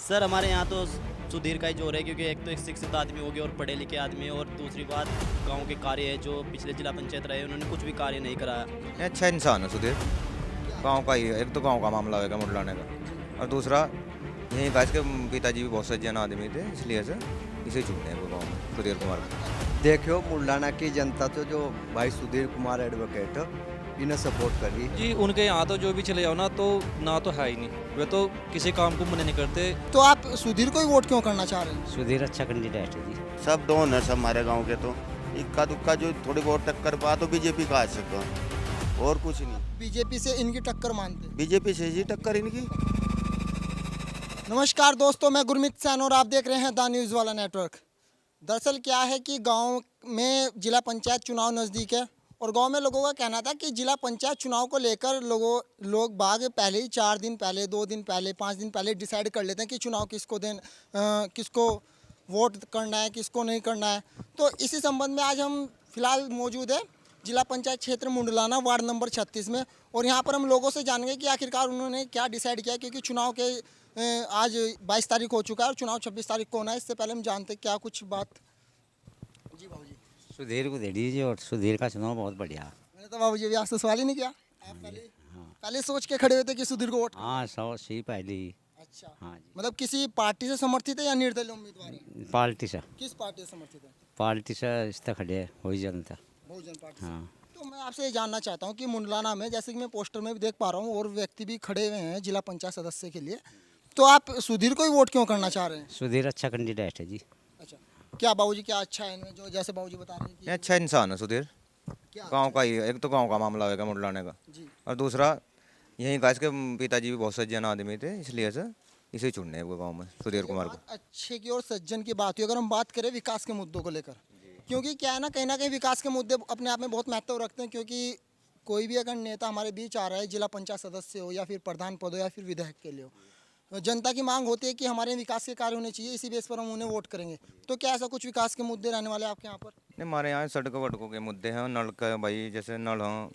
Sir हमारे यहाँ तो सुधीर का ही जोर है, क्योंकि एक तो एक शिक्षित आदमी हो गया और पढ़े लिखे आदमी है, और दूसरी बात गांव के कार्य है जो पिछले जिला पंचायत रहे उन्होंने कुछ भी कार्य नहीं कराया। ये अच्छा इंसान है सुधीर। गांव का ही है, एक तो गांव का मामला होगा मुडलाने का, और दूसरा यहीं का इसके पिताजी भी बहुत सज्जन आदमी थे, इसलिए से इसे चुनते हैं वो गाँव में सुधीर कुमार को। देखियो मुल्लाना की जनता तो जो भाई सुधीर कुमार एडवोकेट इन्हें सपोर्ट कर रही। जी उनके यहाँ तो जो भी चले जाओ ना तो है ही नहीं, वे तो किसी काम को मना नहीं करते। तो आप सुधीर को ही वोट क्यों करना चाह रहे हैं? सुधीर अच्छा कैंडिडेट है जी। सब दोन है, सब हमारे गांव के। तो इक्का दुक्का जो थोड़ी बहुत टक्कर पा तो बीजेपी का आ सकता, और कुछ नहीं। बीजेपी से इनकी टक्कर मानते हैं। बीजेपी से जी टक्कर इनकी। नमस्कार दोस्तों, मैं गुरमीत सैन और आप देख रहे हैं द न्यूज़ वाला नेटवर्क। दरअसल क्या है कि गांव में जिला पंचायत चुनाव नज़दीक है और गांव में लोगों का कहना था कि जिला पंचायत चुनाव को लेकर लोग बाग पहले ही 4 दिन पहले, 2 दिन पहले, 5 दिन पहले डिसाइड कर लेते हैं कि चुनाव किसको वोट करना है, किसको नहीं करना है। तो इसी संबंध में आज हम फिलहाल मौजूद है जिला पंचायत क्षेत्र मुंडलाना वार्ड नंबर 36 में, और यहाँ पर हम लोगों से जानेंगे कि आखिरकार उन्होंने क्या डिसाइड किया, क्योंकि चुनाव के आज 22 तारीख हो चुका है और चुनाव 26 तारीख को होना है। इससे पहले हम जानते क्या कुछ बात। जी बाबू जी, सुधीर को दे दीजिए और सुधीर का चुनाव बहुत बढ़िया। मैंने तो बाबू जी अभी आपसे सवाल ही नहीं किया। आप पहले सोच के खड़े हुए थे कि सुधीर को वोट। हाँ सौ सी पहले ही। अच्छा, हाँ जी। मतलब किसी पार्टी से समर्थित है या निर्दलीय उम्मीदवार है? पार्टी से किस पार्टी से समर्थित है? पार्टी से इस तक खड़े हो ही जनता। बहुजन पार्टी से। हाँ। तो मैं आपसे ये जानना चाहता हूँ कि मुंडलाना में, जैसे कि मैं पोस्टर में भी देख पा रहा हूँ और व्यक्ति भी खड़े हुए हैं जिला पंचायत सदस्य के लिए, तो आप सुधीर को ही वोट क्यों करना चाह रहे हैं? सुधीर अच्छा कैंडिडेट है जी। अच्छा, क्या बाबूजी क्या अच्छा है इनमें, जो जैसे बाबूजी बता रहे हैं ये कि अच्छा इंसान है सुधीर। क्या गांव का ही है, एक तो गांव का मामला होगा मुडलाने का, जी। और दूसरा यहीं का इसके पिताजी भी बहुत सज्जन आदमी थे, इसलिए से इसे चुनने हैं वो गाँव में सुधीर कुमार को। बात अच्छे की और सज्जन की बात हुई, अगर हम बात करें विकास के मुद्दों को लेकर, क्योंकि क्या है ना कहीं विकास के मुद्दे अपने आप में बहुत महत्व रखते हैं, क्योंकि कोई भी अगर नेता हमारे बीच आ रहा है, जिला पंचायत सदस्य हो या फिर प्रधान पद हो या फिर विधायक के लिए हो, तो जनता की मांग होती है कि हमारे विकास के कार्य होने चाहिए, इसी बेस पर हम उन्हें वोट करेंगे। तो क्या ऐसा कुछ विकास के मुद्दे रहने वाले हैं आपके यहाँ पर? नहीं, हमारे यहाँ सड़कों वड़कों के मुद्दे हैं, नल का भाई जैसे नल हो,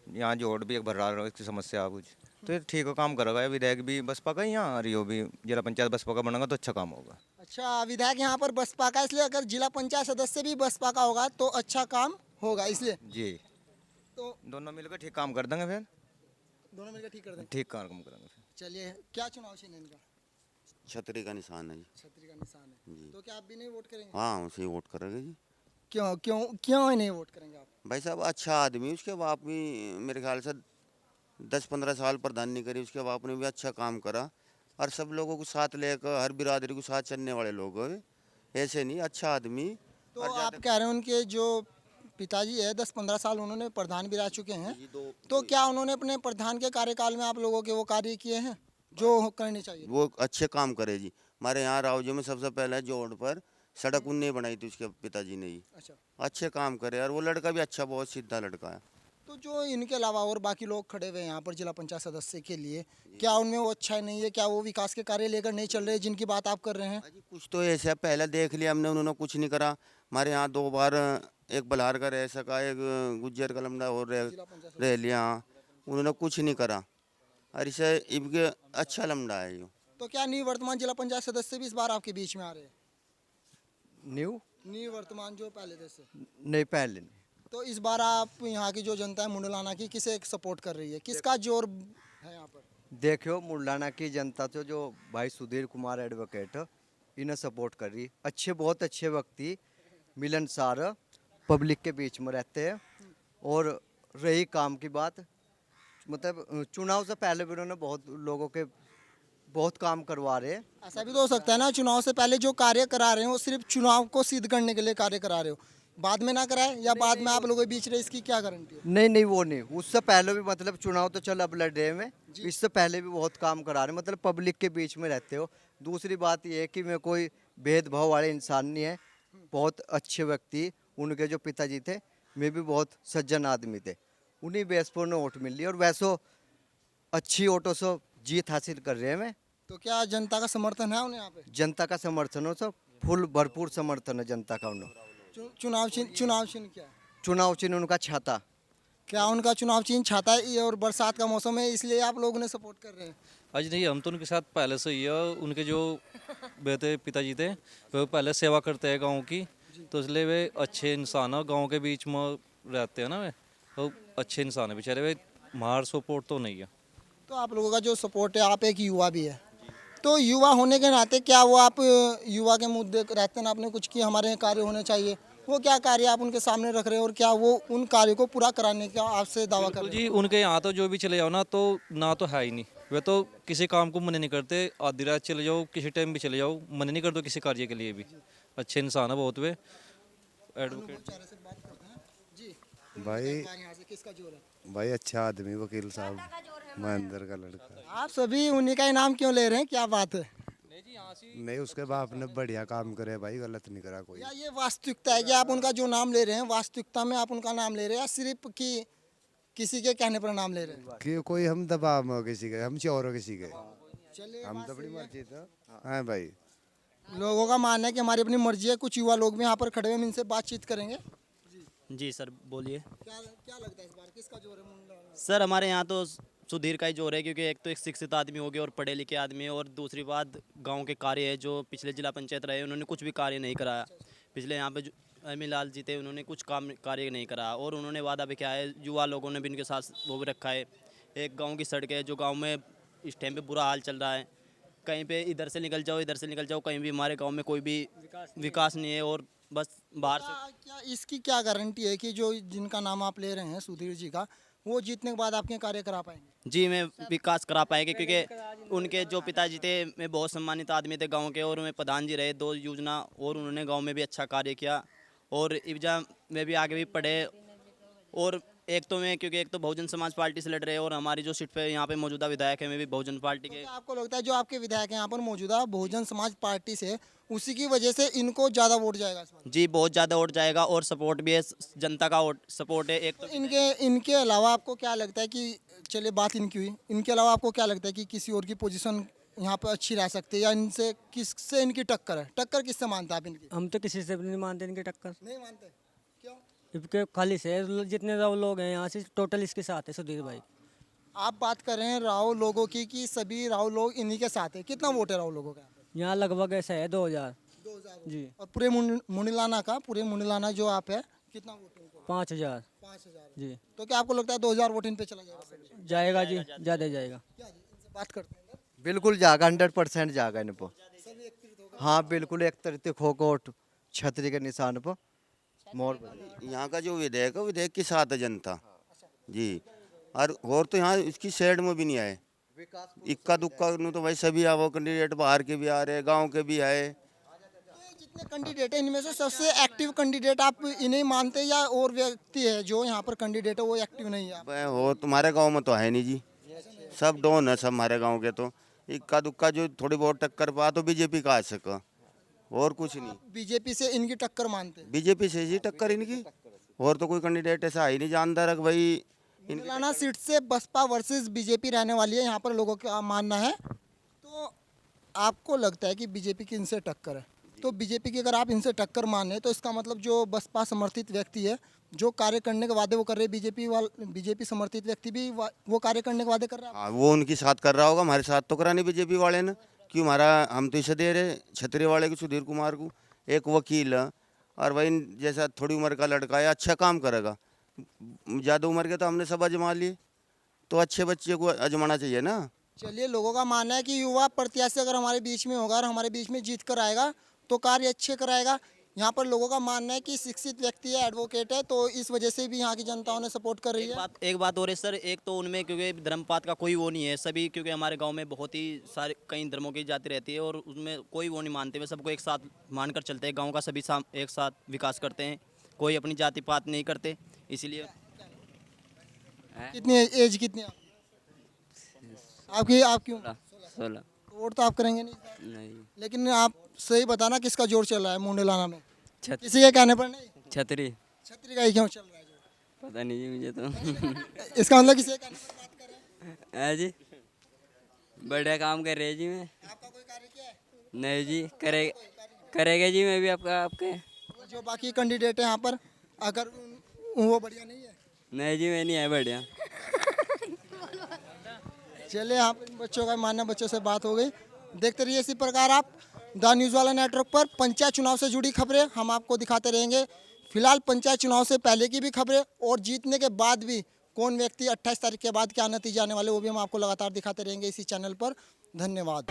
यहाँ जोड़ भी एक भर रहा है, इसकी समस्या है कुछ, तो ये ठीक है, काम करेगा। ये विधायक भी बसपा का ही यहाँ, और यो भी जिला पंचायत बसपा का बनेगा तो अच्छा काम होगा। अच्छा, विधायक यहाँ पर बसपा का, इसलिए अगर जिला पंचायत सदस्य भी बसपा का होगा तो अच्छा काम होगा, इसलिए। जी, तो दोनों मिलकर ठीक काम कर देंगे, फिर दोनों मिलकर ठीक कर दें। ठीक काम करेंगे फिर। चलिए, क्या चुनाव चिन्ह है इनका? छतरी का निशान है जी। छतरी का निशान है। जी। तो क्या आप भी नहीं वोट करेंगे? हाँ, उसे ही वोट करेंगे जी। क्यों क्यों क्यों नहीं वोट करेंगे आप? भाई साहब अच्छा आदमी, उसके बाप भी मेरे ख्याल से 10-15 साल प्रधान नहीं करी, उसके बाप ने भी अच्छा काम करा, और सब लोगों को साथ लेकर हर बिरादरी को साथ चलने वाले लोग हैं, ऐसे नहीं, अच्छा आदमी। तो और आप कह रहे हैं उनके जो पिताजी है 10-15 साल उन्होंने प्रधान भी रह चुके हैं, ये दो तो क्या उन्होंने अपने प्रधान के कार्यकाल में आप लोगों के वो कार्य किए हैं जो करने चाहिए? वो अच्छे काम करे जी। हमारे यहाँ रावजो में सबसे पहले जोड़ पर सड़क उनने बनाई थी, उसके पिताजी ने ही। अच्छा, अच्छे काम करे, और वो लड़का भी अच्छा, बहुत सीधा लड़का है। तो जो इनके अलावा और बाकी लोग खड़े हुए हैं यहाँ पर जिला पंचायत सदस्य के लिए, क्या उनमें वो अच्छा नहीं है? क्या वो विकास के कार्य लेकर नहीं चल रहे जिनकी बात आप कर रहे हैं? अजी कुछ तो ऐसा पहले देख लिया हमने, उन्होंने कुछ नहीं करा। हमारे यहाँ 2 बार एक बल्हार का रह सका, एक गुज्जर का लमड़ा और रह लिया, उन्होंने कुछ नहीं करा, और इसे इनके अच्छा लमड़ा है ये। तो क्या निवर्तमान जिला पंचायत सदस्य भी इस बार आपके बीच में आ रहे हैं? न्यू निवर्तमान जो पहले थे से। नहीं पहले नहीं। तो इस बार आप यहाँ की जो जनता है मुंडलाना की किसे सपोर्ट कर रही है, किसका जोर है यहाँ पर? देखियो मुल्लाना की जनता तो जो भाई सुधीर कुमार एडवोकेट इन्हें सपोर्ट कर रही। अच्छे, बहुत अच्छे व्यक्ति, मिलनसार, पब्लिक के बीच में रहते हैं। और रही काम की बात, मतलब चुनाव से पहले भी उन्होंने बहुत लोगों के बहुत काम करवा रहे हैं। ऐसा भी तो हो सकता है ना, चुनाव से पहले जो कार्य करा रहे हो वो सिर्फ चुनाव को सिद्ध करने के लिए कार्य करा रहे हो, बाद में ना कराए, या बाद में आप लोगों के बीच रहे, इसकी क्या गारंटी है? नहीं नहीं, वो नहीं, उससे पहले भी, मतलब चुनाव तो चल अब लड़ रहे में, इससे पहले भी बहुत काम करा रहे हैं, मतलब पब्लिक के बीच में रहते हो। दूसरी बात ये है कि मैं कोई भेदभाव वाले इंसान नहीं है, बहुत अच्छे व्यक्ति, उनके जो पिताजी थे मैं भी बहुत सज्जन आदमी थे, उन्हीं बेस पर उन्हें वोट मिल रही है, और वैसो अच्छी वोटों से जीत हासिल कर रहे हैं। मैं तो क्या जनता का समर्थन है उन्हें यहाँ पे? जनता का समर्थन हो, सब फुल भरपूर समर्थन है जनता का उन्हें। चुनाव चिन्ह क्या है? चुनाव चिन्ह उनका छाता। क्या उनका चुनाव चिन्ह छाता है, ये और बरसात का मौसम है इसलिए आप लोग उन्हें सपोर्ट कर रहे हैं? आज नहीं, हम तो उनके साथ पहले से ही है। उनके जो वे थे पिताजी थे, वे पहले सेवा करते हैं गांव की, तो इसलिए वे अच्छे इंसान है। गांव के बीच में रहते हैं ना, वे तो अच्छे इंसान है बेचारे, वे मार सपोर्ट तो नहीं है। तो आप लोगों का जो सपोर्ट है, आप एक युवा भी है, तो युवा होने के नाते क्या वो आप युवा के मुद्दे रहते हैं, आपने कुछ किया हमारे यहाँ कार्य होने चाहिए, वो क्या कार्य आप उनके सामने रख रहे हैं और क्या वो उन कार्य को पूरा कराने का आपसे दावा कर बिल्कुल रहे हैं? जी, उनके यहाँ तो जो भी चले जाओ ना, तो ना तो है ही नहीं, वे तो किसी काम को मन नहीं करते, आधी रात चले जाओ, किसी टाइम भी चले जाओ, मन नहीं करते किसी कार्य के लिए भी। अच्छे इंसान है बहुत वे, एडवोकेट। भाई यहाँ से किसका जोर है? भाई अच्छा आदमी वकील साहब महेंद्र का लड़का। आप सभी उन्हीं का इनाम क्यों ले रहे हैं, क्या बात है? नहीं उसके बाप ने बढ़िया काम करे भाई, गलत नहीं करा कोई। या ये वास्तविकता है कि आप उनका जो नाम ले रहे हैं, वास्तविकता में आप उनका नाम ले रहे हैं या सिर्फ कि किसी के कहने पर नाम ले रहे हैं? कि कोई हम दबाव में हो किसी के, हम चोर हो किसी के, हम तो अपनी मर्जी था। हाँ भाई, लोगों का मानना है कि हमारी अपनी मर्जी है। कुछ युवा लोग भी यहाँ पर खड़े हुए, हम इनसे बातचीत करेंगे। जी सर बोलिए। क्या क्या लगता है इस बार किसका जोर है मुंडा? सर हमारे यहाँ तो सुधीर का ही जोर है, क्योंकि एक तो एक शिक्षित आदमी हो गया और पढ़े लिखे आदमी है, और दूसरी बात गांव के कार्य है जो पिछले जिला पंचायत रहे उन्होंने कुछ भी कार्य नहीं कराया। पिछले यहाँ पे जो एमी लाल जी थे उन्होंने कुछ काम कार्य नहीं करा, और उन्होंने वादा भी किया है, युवा लोगों ने भी इनके साथ वो भी रखा है। एक गाँव की सड़क है जो गाँव में इस टाइम पे बुरा हाल चल रहा है, कहीं पे इधर से निकल जाओ इधर से निकल जाओ, कहीं भी हमारे गाँव में कोई भी विकास नहीं है, और बस बाहर से क्या इसकी क्या गारंटी है कि जो जिनका नाम आप ले रहे हैं सुधीर जी का, वो जीतने के बाद आपके कार्य करा पाएंगे? जी मैं विकास करा पाएंगे, क्योंकि उनके जो पिताजी थे वे बहुत सम्मानित आदमी थे गांव के, और उन्हें प्रधान जी रहे 2 योजना, और उन्होंने गांव में भी अच्छा कार्य किया, और इब्जा में भी आगे भी पढ़े। और एक तो मैं, क्योंकि एक तो बहुजन समाज पार्टी से लड़ रहे हैं, और हमारी जो सीट पे यहाँ पे मौजूदा विधायक है मैं भी बहुजन पार्टी के। क्या आपको लगता है जो आपके विधायक हैं यहाँ पर मौजूदा बहुजन समाज पार्टी से, उसी की वजह से इनको ज़्यादा वोट जाएगा इस बार? जी बहुत ज़्यादा वोट जाएगा, और सपोर्ट भी है, जनता का सपोर्ट है। एक तो इनके अलावा आपको क्या लगता है कि, चलिए बात इनकी हुई, इनके अलावा आपको क्या लगता है कि किसी और की पोजीशन यहाँ पर अच्छी रह सकती है, या इनसे किससे इनकी टक्कर है? टक्कर किससे मानते हैं आप इनकी? हम तो किसी से भी नहीं मानते इनकी टक्कर, नहीं मानते, क्यों? क्योंकि खाली से जितने राव लोग हैं यहाँ से टोटल इसके साथ है सुधीर भाई। आप बात कर रहे हैं राव लोगों की कि सभी राव लोग इन्हीं के साथ है, कितना वोट है राव लोगों का? यहाँ लगभग ऐसा है 2000 जी। और पूरे मुंडिलाना का, पूरे मुंडिलाना जो आप है, कितना वोट है उनको? 5000 5000 जी। तो क्या आपको लगता है 2000 वोट इन पे चला जाएगा? जाएगा जी, ज़्यादा जाएगा। क्या जी, इनसे बात करते हैं। बिल्कुल जाएगा, 100% जाएगा इन पर। हाँ बिल्कुल, एक तरह खोकोट छतरी के निशान पर मोर। यहाँ का जो विधेयक है, विधेयक के साथ है जनता जी। और तो यहाँ इसकी साइड में भी नहीं आए, इक्का दुक्का नु तो भाई सभी वो कैंडिडेट बाहर के भी आ रहे, गांव के भी आए। तो जितने कैंडिडेट हैं इनमें से सबसे एक्टिव कैंडिडेट आप इन्हें मानते हैं, या और व्यक्ति है जो यहाँ पर कैंडिडेट है वो एक्टिव नहीं है? भाई हो तुम्हारे गांव में तो है नहीं जी, सब डॉन है सब हमारे गांव के। तो इक्का दुक्का जो थोड़ी बहुत टक्कर पा तो बीजेपी का आ सका, और कुछ नहीं। बीजेपी से इनकी टक्कर मानते हैं? बीजेपी से जी टक्कर इनकी, और तो कोई कैंडिडेट ऐसा है ही नहीं जानदार है भाई। मुंडिलाना सीट से बसपा वर्सेस बीजेपी रहने वाली है, यहाँ पर लोगों का मानना है। तो आपको लगता है कि बीजेपी की इनसे टक्कर है, तो बीजेपी की अगर आप इनसे टक्कर माने तो इसका मतलब जो बसपा समर्थित व्यक्ति है, जो कार्य करने के वादे वो कर रहे हैं, बीजेपी समर्थित व्यक्ति भी वो कार्य करने के वादे कर रहा है? हाँ वो उनके साथ कर रहा होगा, हमारे साथ तो करा नहीं बीजेपी वाले ने। क्यों हमारा, हम तो इसे दे रहे छतरी वाले को, सुधीर कुमार को, एक वकील है, और भाई जैसा थोड़ी उम्र का लड़का है, अच्छा काम करेगा। ज़्यादा उम्र के तो हमने सब आजमा लिए, तो अच्छे बच्चे को आजमाना चाहिए ना। चलिए, लोगों का मानना है कि युवा प्रत्याशी अगर हमारे बीच में होगा और हमारे बीच में जीत कर आएगा तो कार्य अच्छे कराएगा। यहाँ पर लोगों का मानना है कि शिक्षित व्यक्ति है, एडवोकेट है, तो इस वजह से भी यहाँ की जनता उन्हें सपोर्ट कर रही है। एक बात और है सर, एक तो उनमें क्योंकि धर्मपात का कोई वो नहीं है, सभी क्योंकि हमारे गांव में बहुत ही सारे कई धर्मों की जाति रहती है, और उसमें कोई वो नहीं मानते, वे सबको एक साथ मानकर चलते हैं। गांव का सभी एक साथ विकास करते हैं, कोई अपनी जाति पात नहीं करते, इसीलिए। कितनी एज कितनी है आपकी? आपकी 16 वोट तो आप करेंगे नहीं, लेकिन आप सही बताना किसका जोर चल रहा है मुंडिलाना में? किसी के कहने पर नहीं, छतरी छतरी का ही क्यों चल रहा है जोर? पता नहीं जी मुझे तो। इसका मतलब किसी के कहने पर बात कर रहे हैं? है जी, बढ़िया काम कर रहे हैं जी। मैं आपका कोई कार्य किया है? नहीं जी, करेगा जी, मैं भी आपके। जो बाकी कैंडिडेट है यहाँ पर, अगर वो बढ़िया नहीं है? नहीं जी, मैं नहीं है बढ़िया। चलिए, यहाँ पर बच्चों का मानना, बच्चों से बात हो गई। देखते रहिए इसी प्रकार आप द न्यूज़ वाला नेटवर्क पर पंचायत चुनाव से जुड़ी खबरें हम आपको दिखाते रहेंगे। फिलहाल पंचायत चुनाव से पहले की भी खबरें और जीतने के बाद भी कौन व्यक्ति 28 तारीख के बाद क्या नतीजे आने वाले वो भी हम आपको लगातार दिखाते रहेंगे इसी चैनल पर। धन्यवाद।